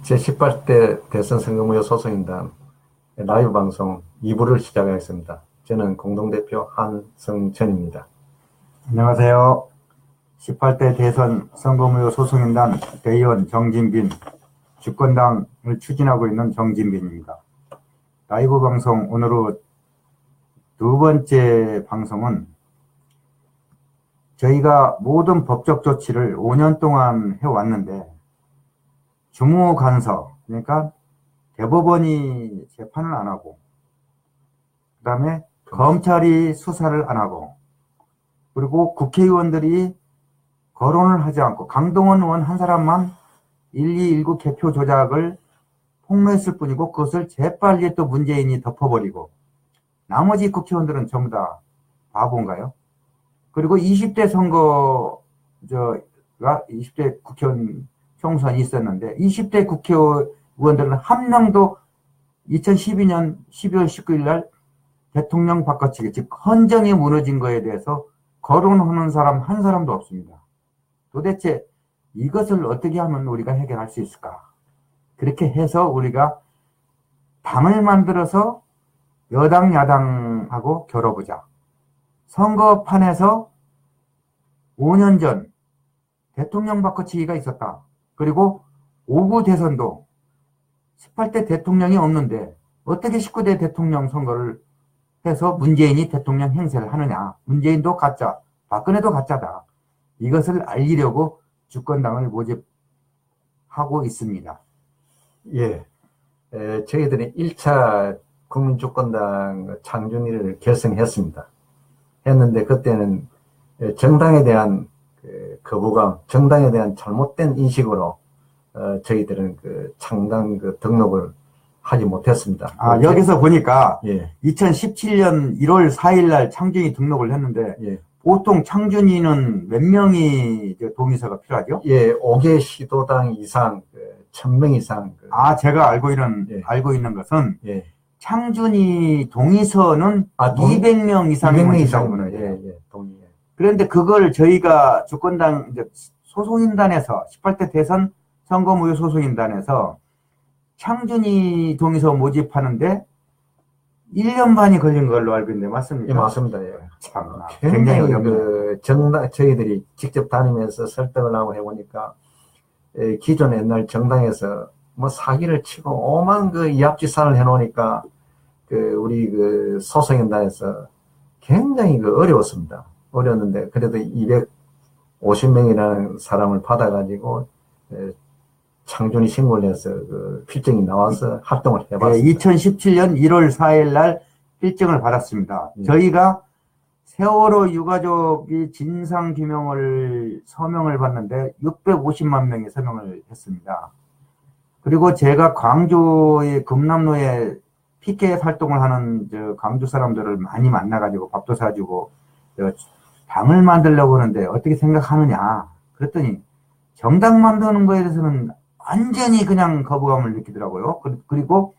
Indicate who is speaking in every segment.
Speaker 1: 제18대 대선 선거무효 소송인단 라이브 방송 2부를 시작하겠습니다. 저는 공동대표 한성천입니다.
Speaker 2: 안녕하세요. 18대 대선 선거무효 소송인단 대의원 정진빈, 주권당을 추진하고 있는 정진빈입니다. 라이브 방송 오늘은 두 번째 방송은 저희가 모든 법적 조치를 5년 동안 해왔는데 주무관서, 그러니까 대법원이 재판을 안 하고, 그 다음에 검찰이 수사를 안 하고, 그리고 국회의원들이 거론을 하지 않고 강동원 의원 한 사람만 1219 개표 조작을 폭로했을 뿐이고 그것을 재빨리 또 문재인이 덮어버리고 나머지 국회의원들은 전부 다 바보인가요? 그리고 20대 선거, 20대 국회의원 총선이 있었는데 20대 국회의원들은 한 명도 2012년 12월 19일 날 대통령 바꿔치기, 즉 헌정이 무너진 거에 대해서 거론하는 사람 한 사람도 없습니다. 도대체 이것을 어떻게 하면 우리가 해결할 수 있을까? 그렇게 해서 우리가 당을 만들어서 여당 야당하고 겨뤄보자. 선거판에서 5년 전 대통령 바꿔치기가 있었다. 그리고 5구 대선도 18대 대통령이 없는데 어떻게 19대 대통령 선거를 해서 문재인이 대통령 행세를 하느냐. 문재인도 가짜, 박근혜도 가짜다. 이것을 알리려고 주권당을 모집하고 있습니다.
Speaker 1: 예, 저희들이 1차 국민주권당 창준일을 결성했습니다. 했는데 그때는 정당에 대한 거부감, 정당에 대한 잘못된 인식으로 저희들은 창당 등록을 하지 못했습니다.
Speaker 2: 여기서 보니까
Speaker 1: 예.
Speaker 2: 2017년 1월 4일 날 창준이 등록을 했는데
Speaker 1: 예.
Speaker 2: 보통 창준이는 몇 명이 동의서가 필요하죠?
Speaker 1: 예, 5개 시도당 이상, 1000명 이상.
Speaker 2: 제가 알고 있는 것은
Speaker 1: 예.
Speaker 2: 창준이 동의서는 200명 이상이면
Speaker 1: 200명
Speaker 2: 된다고
Speaker 1: 이상.
Speaker 2: 그러죠.
Speaker 1: 예, 동의.
Speaker 2: 그런데 그걸 저희가 주권당 소송인단에서 18대 대선 선거무효 소송인단에서 창준이 동의서 모집하는데 1년 반이 걸린 걸로 알고 있는데 맞습니까?
Speaker 1: 예, 맞습니다. 예.
Speaker 2: 참나.
Speaker 1: 굉장히 저희들이 직접 다니면서 설득을 하고 해보니까 기존 옛날 정당에서 뭐 사기를 치고 오만 이합지산을 해놓으니까 우리 소송인단에서 굉장히 어려웠습니다. 어려웠는데 그래도 250명이라는 사람을 받아가지고 창준이 신고를 해서 필증이 나와서 활동을 해봤습니다.
Speaker 2: 2017년 1월 4일 날 필증을 받았습니다. 저희가 세월호 유가족이 진상규명을 서명을 받는데 650만 명이 서명을 했습니다. 그리고 제가 광주의 금남로에 피켓 활동을 하는 광주 사람들을 많이 만나가지고 밥도 사주고 당을 만들려고 하는데 어떻게 생각하느냐 그랬더니 정당 만드는 거에 대해서는 완전히 그냥 거부감을 느끼더라고요. 그리고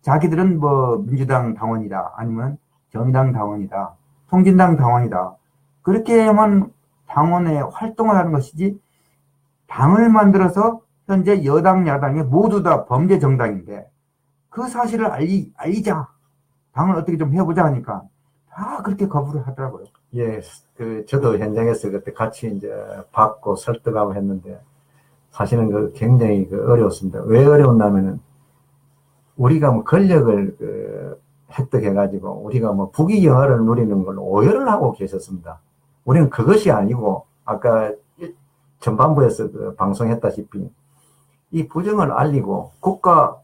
Speaker 2: 자기들은 뭐 민주당 당원이다 아니면 정의당 당원이다 통진당 당원이다 그렇게만 당원의 활동을 하는 것이지 당을 만들어서 현재 여당 야당이 모두 다 범죄 정당인데 그 사실을 알리자 당을 어떻게 좀 해보자 하니까 다 그렇게 거부를 하더라고요.
Speaker 1: 예, 저도 현장에서 그때 같이 이제 받고 설득하고 했는데 사실은 굉장히 어려웠습니다. 왜 어려웠냐면은 우리가 뭐 권력을 획득해가지고 우리가 뭐 부귀영화를 누리는 걸 오해를 하고 계셨습니다. 우리는 그것이 아니고 아까 전반부에서 방송했다시피 이 부정을 알리고 국가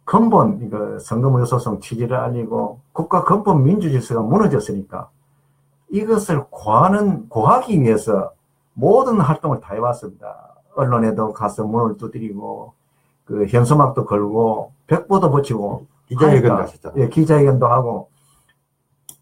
Speaker 1: 근본 선거무효 소송 취지를 알리고 국가 근본 민주질서가 무너졌으니까 이것을 고하기 위해서 모든 활동을 다 해왔습니다. 언론에도 가서 문을 두드리고 현수막도 걸고 벽보도 붙이고
Speaker 2: 기자회견도 하셨잖아요.
Speaker 1: 예, 기자회견도 하고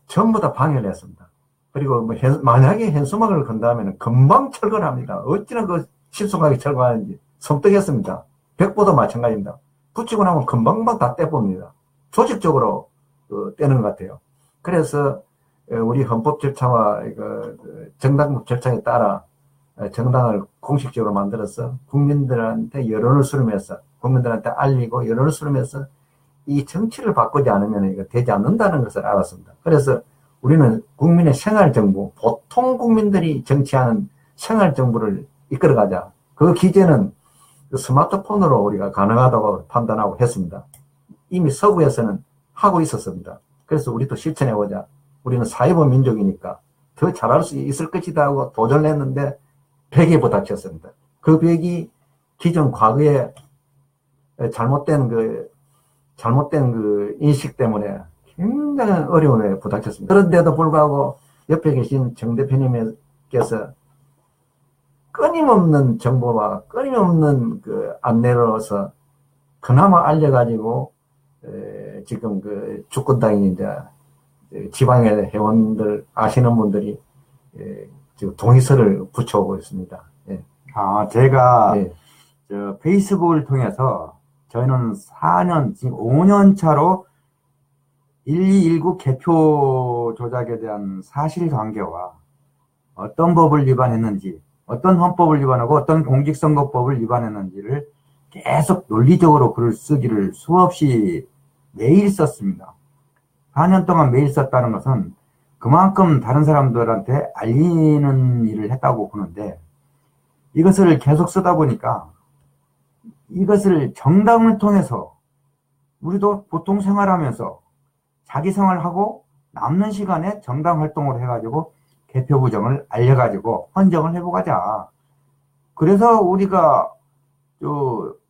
Speaker 1: 전부 다 방해를 했습니다. 그리고 만약에 현수막을 건다면 금방 철거를 합니다. 어찌나 신속하게 철거하는지 섬뜩했습니다. 벽보도 마찬가지입니다. 붙이고 나면 금방 다 떼봅니다. 조직적으로 떼는 것 같아요. 그래서 우리 헌법 절차와 정당법 절차에 따라 정당을 공식적으로 만들어서 국민들한테 여론을 수렴해서 국민들한테 알리고 여론을 수렴해서 이 정치를 바꾸지 않으면 이거 되지 않는다는 것을 알았습니다. 그래서 우리는 국민의 생활정부, 보통 국민들이 정치하는 생활정부를 이끌어가자. 그 기제는 스마트폰으로 우리가 가능하다고 판단하고 했습니다. 이미 서구에서는 하고 있었습니다. 그래서 우리도 실천해보자. 우리는 사회보 민족이니까 더 잘할 수 있을 것이다 하고 도전을 했는데 벽에 부닥쳤습니다. 그 벽이 기존 과거에 잘못된 그 인식 때문에 굉장히 어려움에 부닥쳤습니다. 그런데도 불구하고 옆에 계신 정 대표님께서 끊임없는 정보와 끊임없는 그 안내로서 그나마 알려가지고 지금 그 주권당이 이제 지방의 회원들 아시는 분들이 지금 동의서를 붙여오고 있습니다. 예.
Speaker 2: 제가
Speaker 1: 예.
Speaker 2: 페이스북을 통해서 저희는 4년, 지금 5년 차로 1219 개표 조작에 대한 사실관계와 어떤 법을 위반했는지, 어떤 헌법을 위반하고 어떤 공직선거법을 위반했는지를 계속 논리적으로 글을 쓰기를 수없이 매일 썼습니다. 4년 동안 매일 썼다는 것은 그만큼 다른 사람들한테 알리는 일을 했다고 보는데, 이것을 계속 쓰다 보니까 이것을 정당을 통해서 우리도 보통 생활하면서 자기 생활하고 남는 시간에 정당 활동을 해가지고 개표 부정을 알려가지고 헌정을 해보가자. 그래서 우리가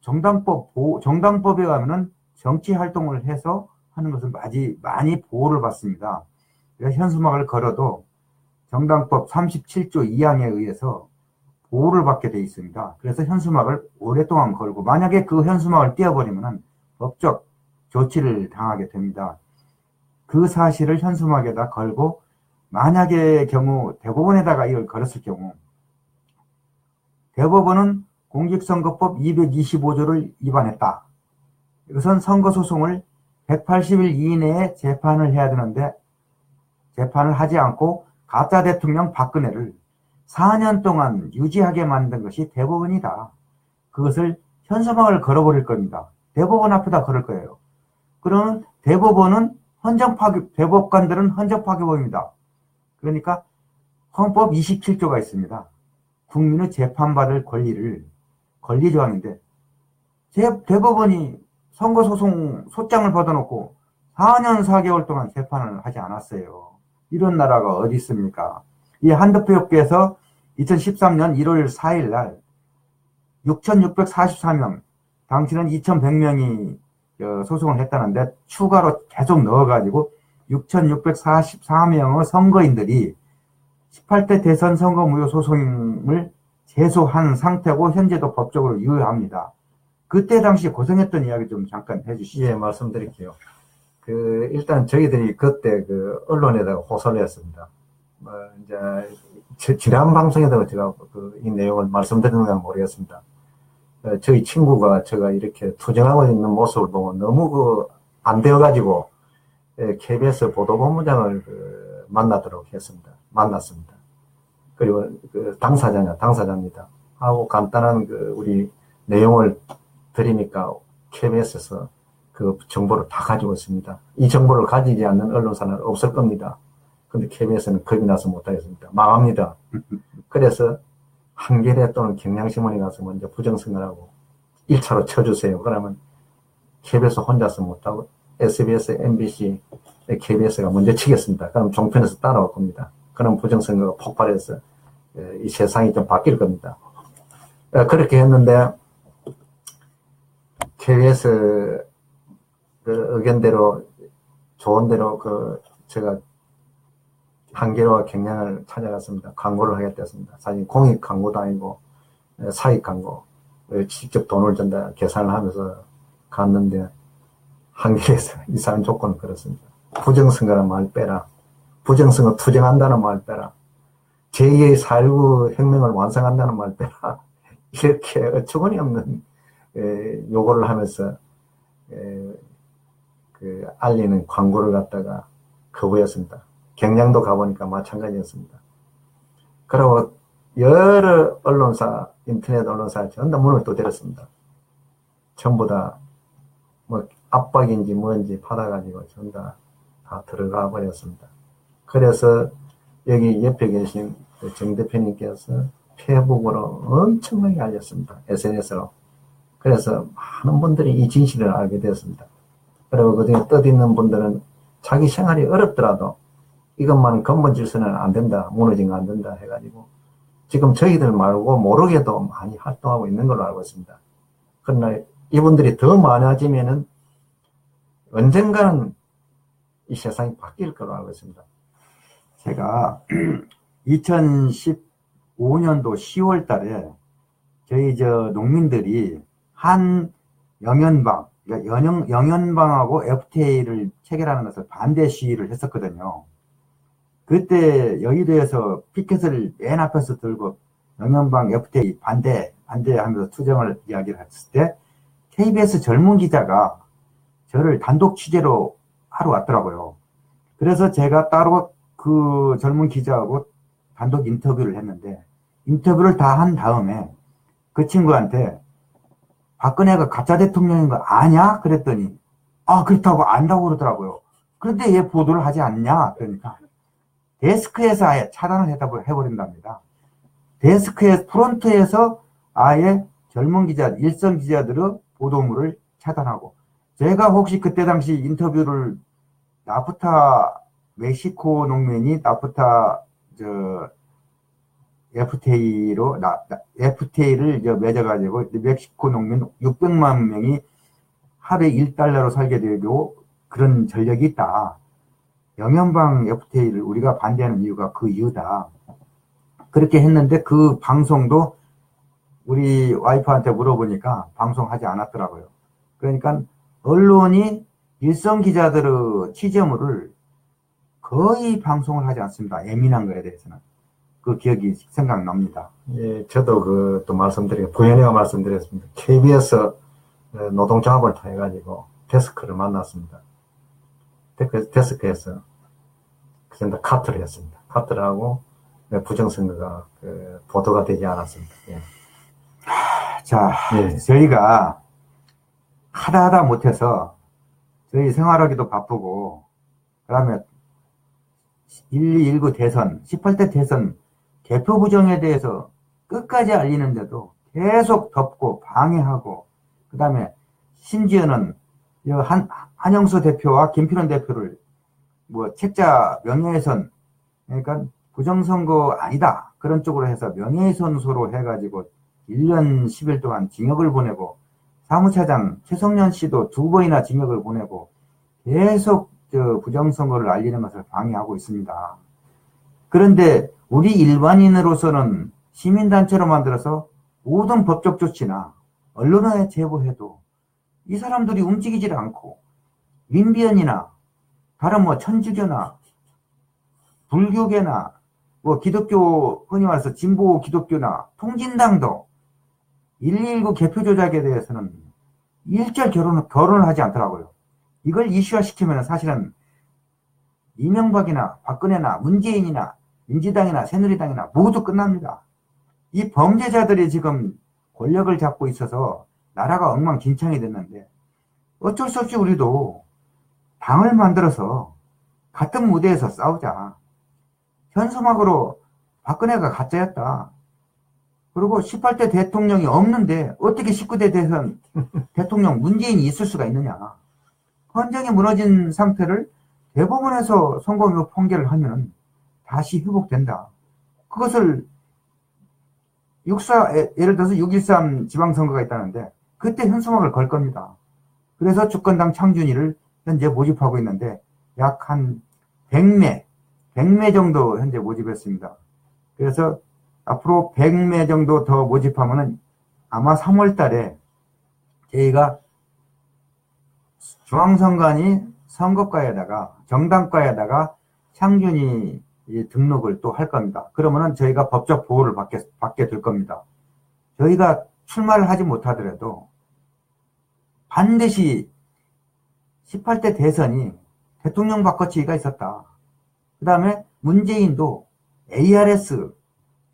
Speaker 2: 정당법에 가면은 정치 활동을 해서 하는 것을 많이 보호를 받습니다. 그래서 현수막을 걸어도 정당법 37조 2항에 의해서 보호를 받게 되어 있습니다. 그래서 현수막을 오랫동안 걸고, 만약에 그 현수막을 떼어버리면 법적 조치를 당하게 됩니다. 그 사실을 현수막에다 걸고, 만약의 경우 대법원에다가 이걸 걸었을 경우 대법원은 공직선거법 225조를 위반했다. 이것은 선거소송을 180일 이내에 재판을 해야 되는데 재판을 하지 않고 가짜 대통령 박근혜를 4년 동안 유지하게 만든 것이 대법원이다. 그것을 현수막을 걸어버릴 겁니다. 대법원 앞에다 걸을 거예요. 그러면 대법원은 대법관들은 헌정파괴범입니다. 그러니까 헌법 27조가 있습니다. 국민의 재판받을 권리조항인데, 대법원이 선거소송 소장을 받아놓고 4년 4개월 동안 재판을 하지 않았어요. 이런 나라가 어디 있습니까? 이 한덕표협회에서 2013년 1월 4일 날 6,644명, 당시는 2,100명이 소송을 했다는데 추가로 계속 넣어가지고 6,644명의 선거인들이 18대 대선 선거 무효 소송을 제소한 상태고 현재도 법적으로 유효합니다. 그때 당시 고생했던 이야기 좀 잠깐 해주시죠.
Speaker 1: 예, 말씀드릴게요. 일단 저희들이 그때 언론에다가 호소를 했습니다. 이제 지난 방송에다가 제가 이 내용을 말씀드리는가 모르겠습니다. 저희 친구가 제가 이렇게 투쟁하고 있는 모습을 보고 너무 안 되어가지고 KBS 보도본부장을 만났습니다. 그리고 당사자입니다. 하고 간단한 우리 내용을 드리니까 KBS에서 그 정보를 다 가지고 있습니다. 이 정보를 가지지 않는 언론사는 없을 겁니다. 근데 KBS는 겁이 나서 못하겠습니다. 망합니다. 그래서 한겨레 또는 경향신문에 가서 먼저 부정선거를 하고 1차로 쳐주세요. 그러면 KBS 혼자서 못하고 SBS, MBC, KBS가 먼저 치겠습니다. 그럼 종편에서 따라올 겁니다. 그럼 부정선거가 폭발해서 이 세상이 좀 바뀔 겁니다. 그렇게 했는데 KBS 의견대로 좋은 대로 제가 한겨레와 경향을 찾아갔습니다. 광고를 하겠다습니다. 사실 공익 광고도 아니고 사익 광고, 직접 돈을 준다 계산을 하면서 갔는데 한겨레에서 이상한 조건을 걸었습니다. 부정선거라는 말 빼라. 부정선거 투쟁한다는 말 빼라. 제2의 4.19 혁명을 완성한다는 말 빼라. 이렇게 어처구니 없는 요구를 하면서 알리는 광고를 갖다가 거부했습니다. 경량도 가보니까 마찬가지였습니다. 그리고 여러 언론사, 인터넷 언론사 전부 다 문을 두드렸습니다. 전부 다 뭐 압박인지 뭔지 받아가지고 전부 다 들어가 버렸습니다. 그래서 여기 옆에 계신 정 대표님께서 페이북으로 엄청나게 알렸습니다. SNS로. 그래서 많은 분들이 이 진실을 알게 되었습니다. 그리고 그중에 떠드는 분들은 자기 생활이 어렵더라도 이것만 근본 질서는 안 된다, 무너진 거 안 된다 해가지고 지금 저희들 말고 모르게도 많이 활동하고 있는 걸로 알고 있습니다. 그러나 이분들이 더 많아지면은 언젠가는 이 세상이 바뀔 거로 알고 있습니다.
Speaker 2: 제가 2015년도 10월 달에 저희 농민들이 한 영연방, 그러니까 영연방하고 FTA를 체결하는 것을 반대 시위를 했었거든요. 그때 여의도에서 피켓을 맨 앞에서 들고 영연방 FTA 반대하면서 투쟁을 이야기를 했을 때 KBS 젊은 기자가 저를 단독 취재로 하러 왔더라고요. 그래서 제가 따로 그 젊은 기자하고 단독 인터뷰를 했는데, 인터뷰를 다 한 다음에 그 친구한테 박근혜가 가짜 대통령인 거 아냐? 그랬더니 그렇다고 안다고 그러더라고요. 그런데 왜 보도를 하지 않냐? 그러니까 데스크에서 아예 차단을 해버린답니다. 데스크의 프론트에서 아예 젊은 기자, 일선 기자들의 보도물을 차단하고, 제가 혹시 그때 당시 인터뷰를 나프타 멕시코 농민이 나프타 FTA를 맺어가지고 멕시코 농민 600만 명이 하루에 $1로 살게 되고 그런 전력이 있다. 영연방 FTA를 우리가 반대하는 이유가 그 이유다. 그렇게 했는데 그 방송도 우리 와이프한테 물어보니까 방송하지 않았더라고요. 그러니까 언론이 일선 기자들의 취재물을 거의 방송을 하지 않습니다. 예민한 거에 대해서는. 그 기억이 생각납니다.
Speaker 1: 예, 저도 또 부연해가 말씀드렸습니다. KBS 노동조합을 통해가지고 데스크를 만났습니다. 데스크에서 그전에 카트를 했습니다. 카트를 하고 부정선거가 보도가 되지 않았습니다. 예.
Speaker 2: 자, 예. 저희가 하다 못해서 저희 생활하기도 바쁘고, 그 다음에 1219 대선, 18대 대선 개표 부정에 대해서 끝까지 알리는데도 계속 덮고 방해하고, 그 다음에 심지어는 한영수 대표와 김필원 대표를 책자 명예훼손, 그러니까 부정선거 아니다, 그런 쪽으로 해서 명예훼손으로 해가지고 1년 10일 동안 징역을 보내고, 사무차장 최성년 씨도 2번이나 징역을 보내고 계속 부정선거를 알리는 것을 방해하고 있습니다. 그런데 우리 일반인으로서는 시민단체로 만들어서 모든 법적 조치나 언론에 제보해도 이 사람들이 움직이질 않고, 민변이나 다른 천주교나 불교계나 기독교, 흔히 말해서 진보 기독교나 통진당도 119 개표 조작에 대해서는 일절 결혼을 하지 않더라고요. 이걸 이슈화 시키면 사실은 이명박이나 박근혜나 문재인이나 민주당이나 새누리당이나 모두 끝납니다. 이 범죄자들이 지금 권력을 잡고 있어서 나라가 엉망진창이 됐는데, 어쩔 수 없이 우리도 당을 만들어서 같은 무대에서 싸우자. 현수막으로 박근혜가 가짜였다. 그리고 18대 대통령이 없는데 어떻게 19대 대선 대통령 문재인이 있을 수가 있느냐. 헌정이 무너진 상태를 대법원에서 선거무 판결을 하면 다시 회복된다. 그것을 예를 들어서 6.13 지방선거가 있다는데 그때 현수막을 걸 겁니다. 그래서 주권당 창준이를 현재 모집하고 있는데 약 한 100매 정도 현재 모집했습니다. 그래서 앞으로 100매 정도 더 모집하면은 아마 3월 달에 저희가 중앙선관위 선거과에다가 정당과에다가 창준이 등록을 또 할 겁니다. 그러면은 저희가 법적 보호를 받게 될 겁니다. 저희가 출마를 하지 못하더라도 반드시 18대 대선이 대통령 바꿔치기가 있었다. 그 다음에 문재인도 ARS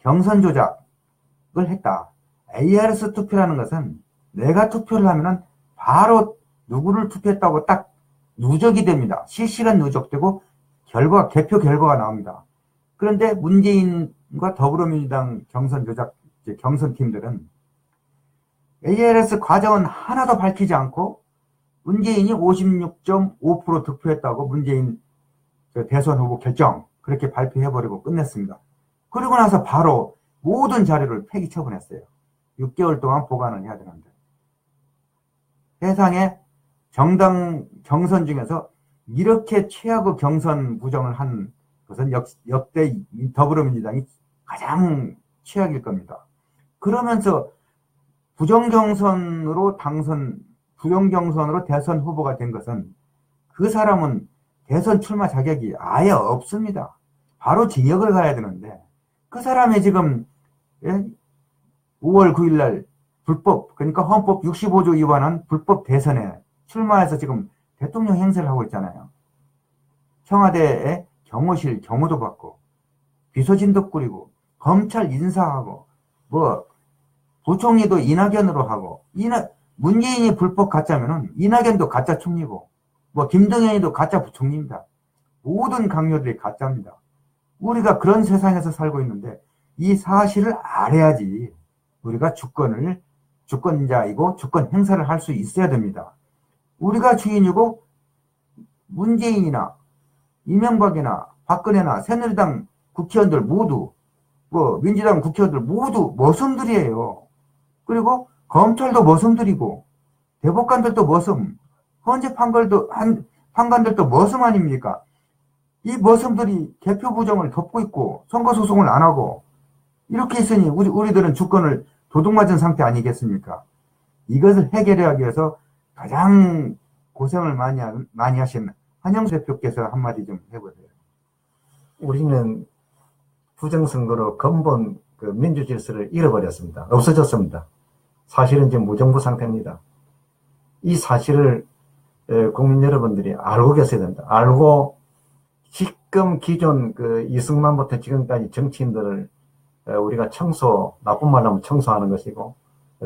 Speaker 2: 경선 조작을 했다. ARS 투표라는 것은 내가 투표를 하면은 바로 누구를 투표했다고 딱 누적이 됩니다. 실시간 누적되고 개표 결과가 나옵니다. 그런데 문재인과 더불어민주당 경선 조작, 경선팀들은 ARS 과정은 하나도 밝히지 않고 문재인이 56.5% 득표했다고 문재인 대선 후보 결정 그렇게 발표해버리고 끝냈습니다. 그리고 나서 바로 모든 자료를 폐기 처분했어요. 6개월 동안 보관을 해야 되는데. 세상에 정당 경선 중에서 이렇게 최악의 경선 부정을 한 것은 역대 더불어민주당이 가장 최악일 겁니다. 그러면서 부정경선으로 대선 후보가 된 것은 그 사람은 대선 출마 자격이 아예 없습니다. 바로 징역을 가야 되는데 그 사람이 지금 5월 9일 날 불법, 그러니까 헌법 65조 위반한 불법 대선에 출마해서 지금 대통령 행세를 하고 있잖아요. 청와대에 경호실 경호도 받고 비서진도 꾸리고 검찰 인사하고 부총리도 이낙연으로 하고 문재인이 불법 가짜면은 이낙연도 가짜 총리고 김동연이도 가짜 부총리입니다. 모든 강요들이 가짜입니다. 우리가 그런 세상에서 살고 있는데 이 사실을 알아야지 우리가 주권자이고 주권 행사를 할 수 있어야 됩니다. 우리가 주인이고 문재인이나 이명박이나 박근혜나 새누리당 국회의원들 모두 민주당 국회의원들 모두 머슴들이에요. 그리고 검찰도 머슴들이고 대법관들도 머슴, 헌재 판관들도 머슴 아닙니까? 이 머슴들이 개표 부정을 덮고 있고 선거소송을 안 하고 이렇게 있으니 우리들은 주권을 도둑맞은 상태 아니겠습니까? 이것을 해결하기 위해서 가장 고생을 많이 하신 한영수 대표께서 한마디 좀 해보세요.
Speaker 1: 우리는 부정선거로 근본 민주질서를 잃어버렸습니다. 없어졌습니다. 사실은 지금 무정부 상태입니다. 이 사실을 국민 여러분들이 알고 계셔야 된다. 알고 지금 기존 이승만부터 지금까지 정치인들을 우리가 나쁜 말로 하면 청소하는 것이고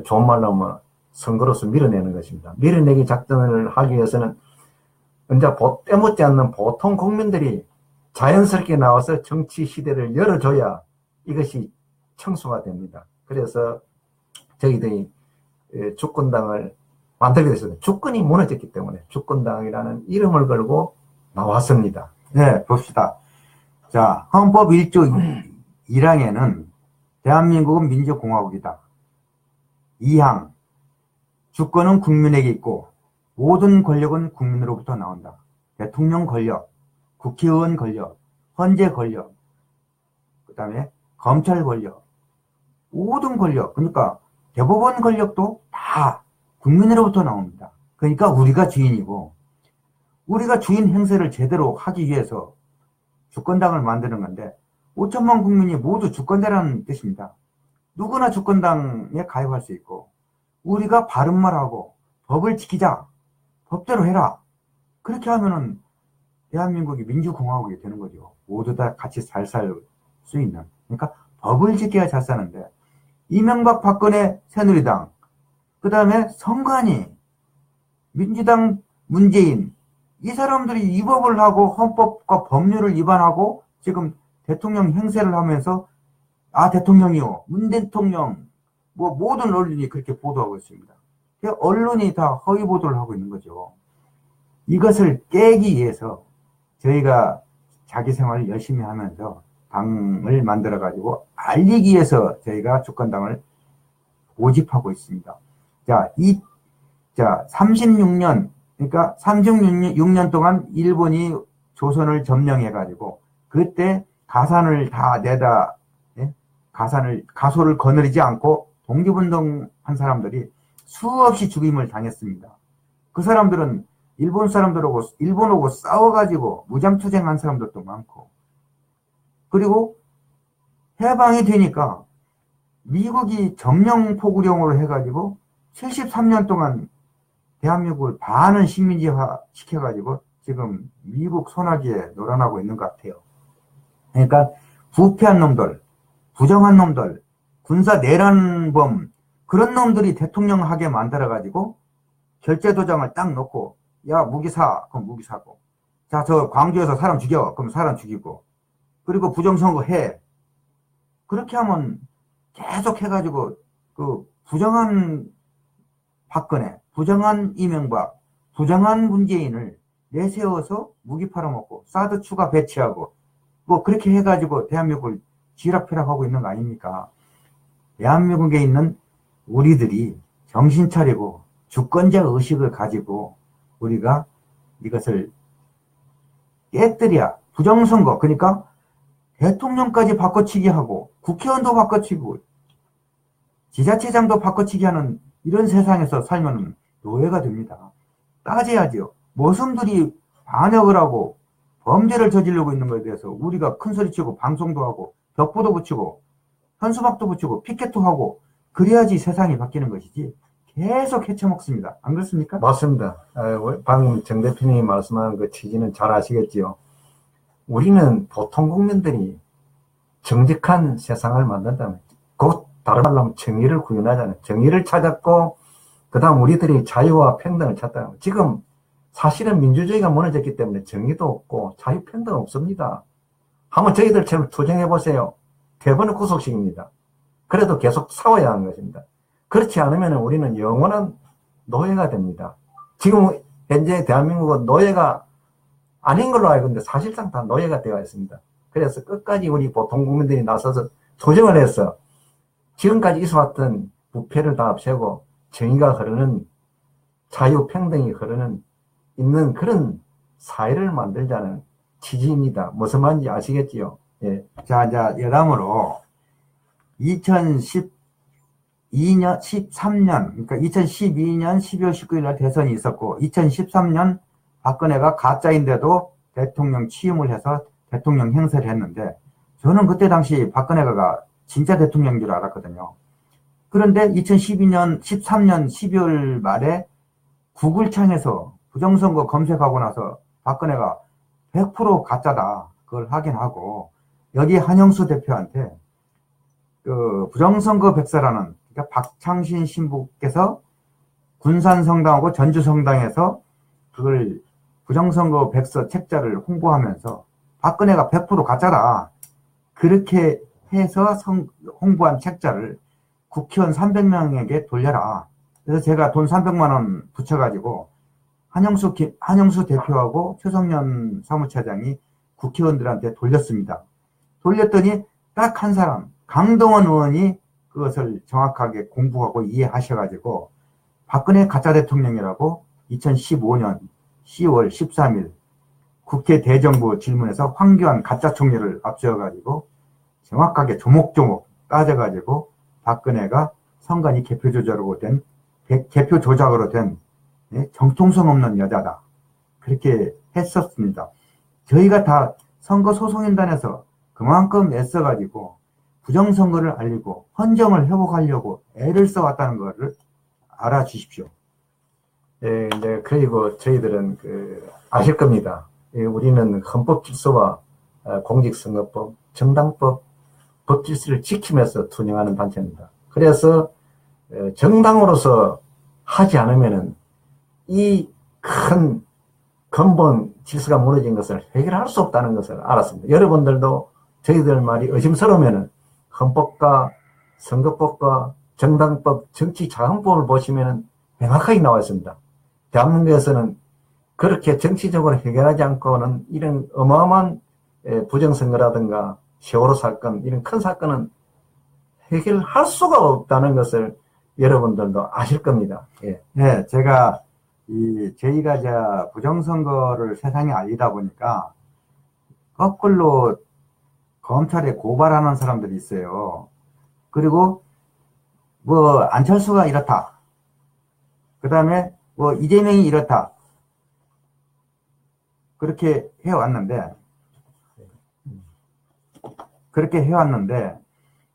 Speaker 1: 좋은 말로 하면 선거로서 밀어내는 것입니다. 밀어내기 작전을 하기 위해서는 이제 때묻지 않는 보통 국민들이 자연스럽게 나와서 정치 시대를 열어줘야 이것이 청소가 됩니다. 그래서 저희들이 주권당을 만들게 됐습니다. 주권이 무너졌기 때문에 주권당이라는 이름을 걸고 나왔습니다.
Speaker 2: 네, 봅시다. 자, 헌법 1조 1항에는 대한민국은 민주공화국이다. 2항, 주권은 국민에게 있고 모든 권력은 국민으로부터 나온다. 대통령 권력, 국회의원 권력, 헌재 권력, 그 다음에 검찰 권력, 모든 권력, 그러니까 대법원 권력도 다 국민으로부터 나옵니다. 그러니까 우리가 주인이고 우리가 주인 행세를 제대로 하기 위해서 주권당을 만드는 건데 5천만 국민이 모두 주권자라는 뜻입니다. 누구나 주권당에 가입할 수 있고 우리가 바른 말하고 법을 지키자, 법대로 해라. 그렇게 하면은 대한민국이 민주공화국이 되는 거죠. 모두 다 같이 잘 살 수 있는. 그러니까 법을 지켜야 잘 사는데 이명박, 박근혜, 새누리당, 그 다음에 선관위, 민주당, 문재인, 이 사람들이 위법을 하고 헌법과 법률을 위반하고 지금 대통령 행세를 하면서 대통령이요, 문 대통령, 모든 언론이 그렇게 보도하고 있습니다. 언론이 다 허위 보도를 하고 있는 거죠. 이것을 깨기 위해서 저희가 자기 생활을 열심히 하면서 당을 만들어 가지고 알리기 위해서 저희가 주권당을 모집하고 있습니다. 자, 36년, 그러니까 36년 동안 일본이 조선을 점령해 가지고 그때 가산을 다 내다, 가소를 거느리지 않고 독립운동한 사람들이 수없이 죽임을 당했습니다. 그 사람들은 일본하고 싸워가지고 무장투쟁한 사람들도 많고, 그리고 해방이 되니까 미국이 점령포구령으로 해가지고 73년 동안 대한민국을 반은 식민지화 시켜가지고 지금 미국 소나기에 놀아나고 있는 것 같아요. 그러니까 부패한 놈들, 부정한 놈들, 군사 내란범, 그런 놈들이 대통령 하게 만들어가지고 결재도장을 딱 놓고, 야, 무기 사. 그럼 무기 사고. 자, 저 광주에서 사람 죽여. 그럼 사람 죽이고. 그리고 부정선거 해. 그렇게 하면 계속 해가지고, 그, 부정한 박근혜, 부정한 이명박, 부정한 문재인을 내세워서 무기 팔아먹고, 사드 추가 배치하고, 뭐, 그렇게 해가지고 대한민국을 쥐락펴락하고 있는 거 아닙니까? 대한민국에 있는 우리들이 정신 차리고, 주권자 의식을 가지고, 우리가 이것을 깨뜨려야, 부정선거, 그러니까 대통령까지 바꿔치기 하고, 국회의원도 바꿔치고, 지자체장도 바꿔치기 하는 이런 세상에서 살면 노예가 됩니다. 따져야죠. 모순들이 반역을 하고 범죄를 저지르고 있는 것에 대해서 우리가 큰소리치고 방송도 하고 벽보도 붙이고 현수막도 붙이고 피켓도 하고 그래야지 세상이 바뀌는 것이지 계속 헤쳐먹습니다. 안 그렇습니까?
Speaker 1: 맞습니다. 방금 정 대표님이 말씀한 그 취지는 잘 아시겠지요. 우리는 보통 국민들이 정직한 세상을 만든다면 곧 다른 말로 하면 정의를 구현하잖아요. 정의를 찾았고 그 다음 우리들이 자유와 평등을 찾다. 지금 사실은 민주주의가 무너졌기 때문에 정의도 없고 자유 평등 없습니다. 한번 저희들처럼 투쟁해보세요. 대부분은 구속식입니다. 그래도 계속 싸워야 하는 것입니다. 그렇지 않으면 우리는 영원한 노예가 됩니다. 지금 현재 대한민국은 노예가 아닌 걸로 알고 있는데 사실상 다 노예가 되어 있습니다. 그래서 끝까지 우리 보통 국민들이 나서서 투쟁을 해서 지금까지 있어왔던 부패를 다 없애고 정의가 흐르는 자유평등이 흐르는 있는 그런 사회를 만들자는 취지입니다. 무슨 말인지 아시겠지요? 예.
Speaker 2: 자, 여담으로 2012년, 13년, 그러니까 2012년 12월 19일 날 대선이 있었고 2013년 박근혜가 가짜인데도 대통령 취임을 해서 대통령 행세를 했는데 저는 그때 당시 박근혜가 진짜 대통령인 줄 알았거든요. 그런데 2012년, 13년 12월 말에 구글창에서 부정선거 검색하고 나서 박근혜가 100% 가짜다. 그걸 확인하고 여기 한영수 대표한테 그 부정선거 백서라는 그러니까 박창신 신부께서 군산성당하고 전주성당에서 그걸 부정선거 백서 책자를 홍보하면서 박근혜가 100% 가짜다. 그렇게 해서 홍보한 책자를 국회의원 300명에게 돌려라. 그래서 제가 돈 300만 원 붙여가지고 한영수 대표하고 최성년 사무처장이 국회의원들한테 돌렸습니다. 돌렸더니 딱 한 사람, 강동원 의원이 그것을 정확하게 공부하고 이해하셔가지고 박근혜 가짜 대통령이라고 2015년 10월 13일 국회 대정부 질문에서 황교안 가짜 총리를 앞세워가지고 정확하게 조목조목 따져가지고 박근혜가 선관위 개표 조작으로 된 정통성 없는 여자다. 그렇게 했었습니다. 저희가 다 선거소송인단에서 그만큼 애써가지고 부정선거를 알리고 헌정을 회복하려고 애를 써왔다는 것을 알아주십시오.
Speaker 1: 예, 이제 그리고 저희들은 아실 겁니다. 예, 우리는 헌법 질서와 공직선거법, 정당법, 법 질서를 지키면서 투쟁하는 단체입니다. 그래서 정당으로서 하지 않으면은 이 큰 근본 질서가 무너진 것을 해결할 수 없다는 것을 알았습니다. 여러분들도 저희들 말이 의심스러우면은 헌법과 선거법과 정당법, 정치자금법을 보시면은 명확하게 나와 있습니다. 대한민국에서는 그렇게 정치적으로 해결하지 않고는 이런 어마어마한 부정선거라든가 세월호 사건, 이런 큰 사건은 해결할 수가 없다는 것을 여러분들도 아실 겁니다. 예.
Speaker 2: 네, 제가 저희가 부정선거를 세상에 알리다 보니까 거꾸로 검찰에 고발하는 사람들이 있어요. 그리고 뭐 안철수가 이렇다. 그 다음에 뭐 이재명이 이렇다. 그렇게 해왔는데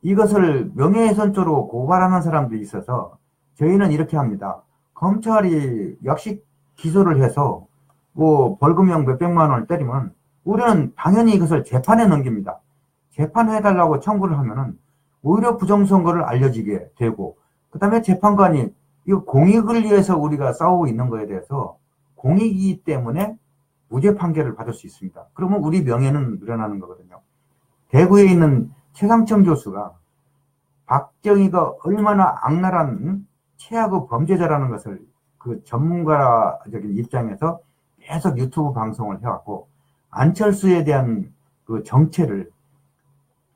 Speaker 2: 이것을 명예훼손죄로 고발하는 사람들이 있어서 저희는 이렇게 합니다. 검찰이 역시 기소를 해서 뭐 벌금형 몇백만 원을 때리면 우리는 당연히 이것을 재판에 넘깁니다. 재판해달라고 청구를 하면은 오히려 부정선거를 알려지게 되고, 그 다음에 재판관이 이 공익을 위해서 우리가 싸우고 있는 거에 대해서 공익이기 때문에 무죄 판결을 받을 수 있습니다. 그러면 우리 명예는 늘어나는 거거든요. 대구에 있는 최상청 교수가 박정희가 얼마나 악랄한 최악의 범죄자라는 것을 그 전문가적인 입장에서 계속 유튜브 방송을 해왔고, 안철수에 대한 그 정체를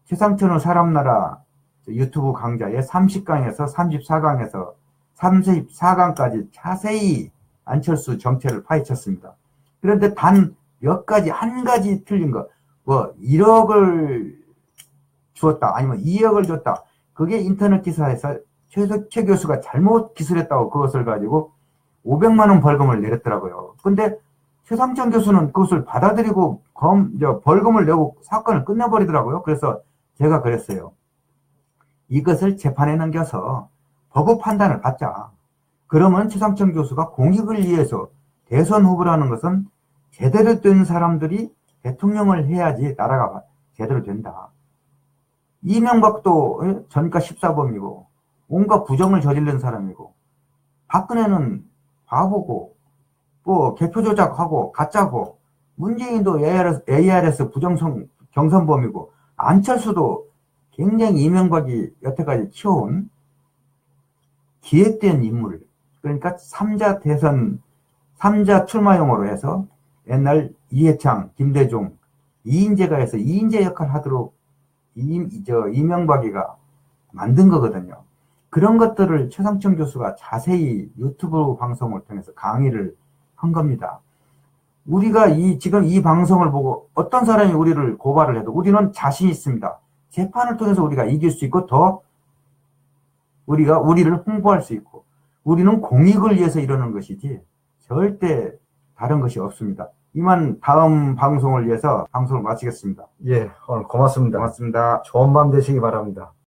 Speaker 2: 최상천의 사람나라 유튜브 강좌의 30강에서 34강에서 34강까지 자세히 안철수 정체를 파헤쳤습니다. 그런데 단 몇 가지, 한 가지 틀린 거, 뭐 1억을 주었다, 아니면 2억을 줬다. 그게 인터넷 기사에서 최 교수가 잘못 기술했다고 그것을 가지고 500만 원 벌금을 내렸더라고요. 근데 최상천 교수는 그것을 받아들이고 벌금을 내고 사건을 끝내버리더라고요. 그래서 제가 그랬어요. 이것을 재판에 넘겨서 법의 판단을 받자. 그러면 최상천 교수가 공익을 위해서 대선 후보라는 것은 제대로 된 사람들이 대통령을 해야지 나라가 제대로 된다. 이명박도 전가 14범이고 온갖 부정을 저지른 사람이고, 박근혜는 바보고 뭐 개표 조작하고 가짜고, 문재인도 ARS 경선범이고, 안철수도 굉장히 이명박이 여태까지 키워온 기획된 인물, 그러니까 3자 대선 3자 출마용으로 해서 옛날 이해창, 김대중, 이인재가 해서 이인재 역할을 하도록 이명박이가 만든 거거든요. 그런 것들을 최상천 교수가 자세히 유튜브 방송을 통해서 강의를 한 겁니다. 우리가 지금 이 방송을 보고 어떤 사람이 우리를 고발을 해도 우리는 자신 있습니다. 재판을 통해서 우리가 이길 수 있고, 더 우리를 홍보할 수 있고, 우리는 공익을 위해서 이러는 것이지 절대 다른 것이 없습니다. 이만 다음 방송을 위해서 방송을 마치겠습니다.
Speaker 1: 예, 오늘 고맙습니다.
Speaker 2: 고맙습니다.
Speaker 1: 좋은 밤 되시기 바랍니다.